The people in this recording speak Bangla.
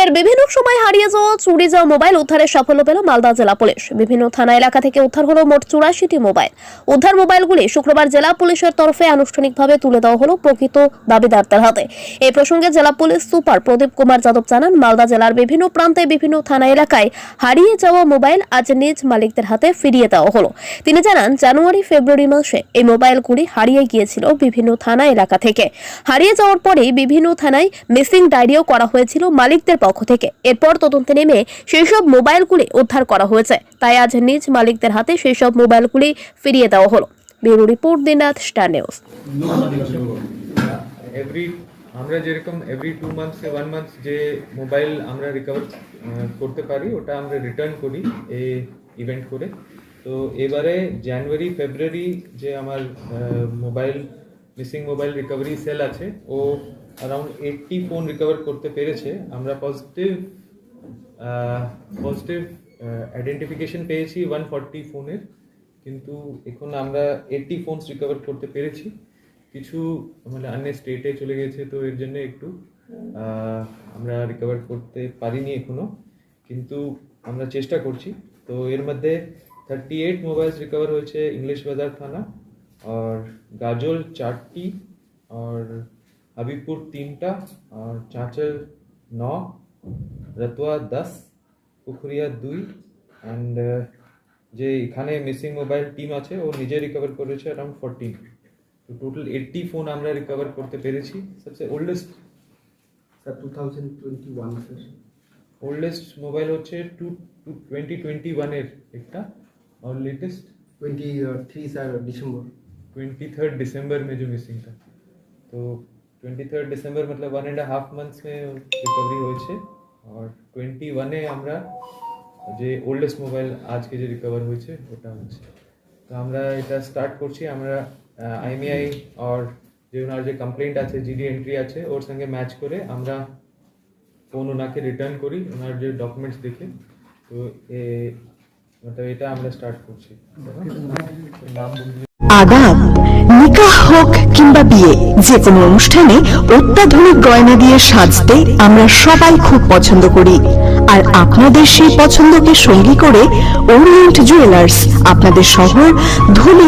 রাজ্যের বিভিন্ন সময় হারিয়ে যাওয়া চুরি যাওয়া মোবাইল উদ্ধারের সাফল্য পেল মালদা জেলা পুলিশ। বিভিন্ন থানা এলাকা থেকে উদ্ধার হলো মোট 84টি মোবাইল। উদ্ধার মোবাইলগুলি শুক্রবার জেলা পুলিশের তরফে আনুষ্ঠানিকভাবে তুলে দেওয়া হলো প্রকৃত দাবিদারদের হাতে। এই প্রসঙ্গে জেলা পুলিশ সুপার প্রদীপ কুমার যাদব জানান, মালদা জেলার বিভিন্ন প্রান্তে বিভিন্ন থানা এলাকায় হারিয়ে যাওয়া মোবাইল আজ নিজ মালিকদের হাতে ফিরিয়ে দেওয়া হলো। তিনি জানান, জানুয়ারি ফেব্রুয়ারি মাসে এই মোবাইলগুলি হারিয়ে গিয়েছিল বিভিন্ন থানা এলাকা থেকে। হারিয়ে যাওয়ার পরেই বিভিন্ন থানায় মিসিং ডায়েরিও করা হয়েছিল মালিকদের পক্ষ থেকে। এরপর তদন্তে নেমে সেই সব মোবাইলগুলি উদ্ধার করা হয়েছে। তাই আজ নিজ মালিকদের হাতে সেই সব মোবাইলগুলি ফিরিয়ে দেওয়া হলো। ব্যুরো রিপোর্ট, দিনরাত স্টার নিউজ। আমরা যেরকম এভরি 2 মান্থস 1 মান্থ যে মোবাইল আমরা রিকভার করতে পারি ওটা আমরা রিটার্ন করি এই ইভেন্ট করে। তো এবারে জানুয়ারি ফেব্রুয়ারি যে আমার মিসিং মোবাইল রিকভারি সেল আছে ও অ্যারাউন্ড 80 ফোন রিকভার করতে পেরেছে। আমরা পজিটিভ আইডেন্টিফিকেশন পেয়েছি 140 ফোনের, কিন্তু এখন আমরা 80 ফোনস রিকভার করতে পেরেছি। কিছু মানে অন্য স্টেটে চলে গেছে, তো এর জন্য একটু আমরা রিকভার করতে পারিনি এখনো, কিন্তু আমরা চেষ্টা করছি। তো এর মধ্যে 38 মোবাইলস রিকভার হয়েছে ইংলিশ বাজার থানা, আর গাজল 4টি, আর হাবিবপুর 3টা, আর চাঁচল 9, রতুয়া 10, পুখুরিয়া 2, অ্যান্ড যে এখানে মিসিং মোবাইল টিম আছে ও নিজে রিকভার করেছে অ্যারাউন্ড 14। তো টোটাল 80 ফোন আমরা রিকভার করতে পেরেছি। সবচেয়ে oldest sir 2021 sir oldest mobile হচ্ছে 2021 এর একটা, और लेटेस्ट 23 স্যার ডিসেম্বর 23 दिसंबर में जो मिसिंग था। तो 23 दिसंबर मतलब 1.5 मंथ्स में रिकवरी হয়েছে। और 21 এ আমরা যে ওল্ডেস্ট মোবাইল আজকে যে রিকভার হয়েছে ওটা হচ্ছে। তো আমরা এটা স্টার্ট করছি। আমরা আইএমইআই আর যে ওনার যে কমপ্লেন্ট আছে, জিডি এন্ট্রি আছে, ওর সঙ্গে ম্যাচ করে আমরা ফোন ওনাকে রিটার্ন করি ওনার যে ডকুমেন্টস দেখে। তো मतलब এটা আমরা স্টার্ট করছি। নাম আদাব, নিকাহ হোক কিংবা বিয়ে, যে কোনো অনুষ্ঠানে অত্যাধুনিক গয়না দিয়ে সাজতে আমরা সবাই খুব পছন্দ করি। আর আপনাদের সেই পছন্দকে সঙ্গী করে ওরিয়েন্ট জুয়েলার্স আপনাদের শহর ধুলিয়া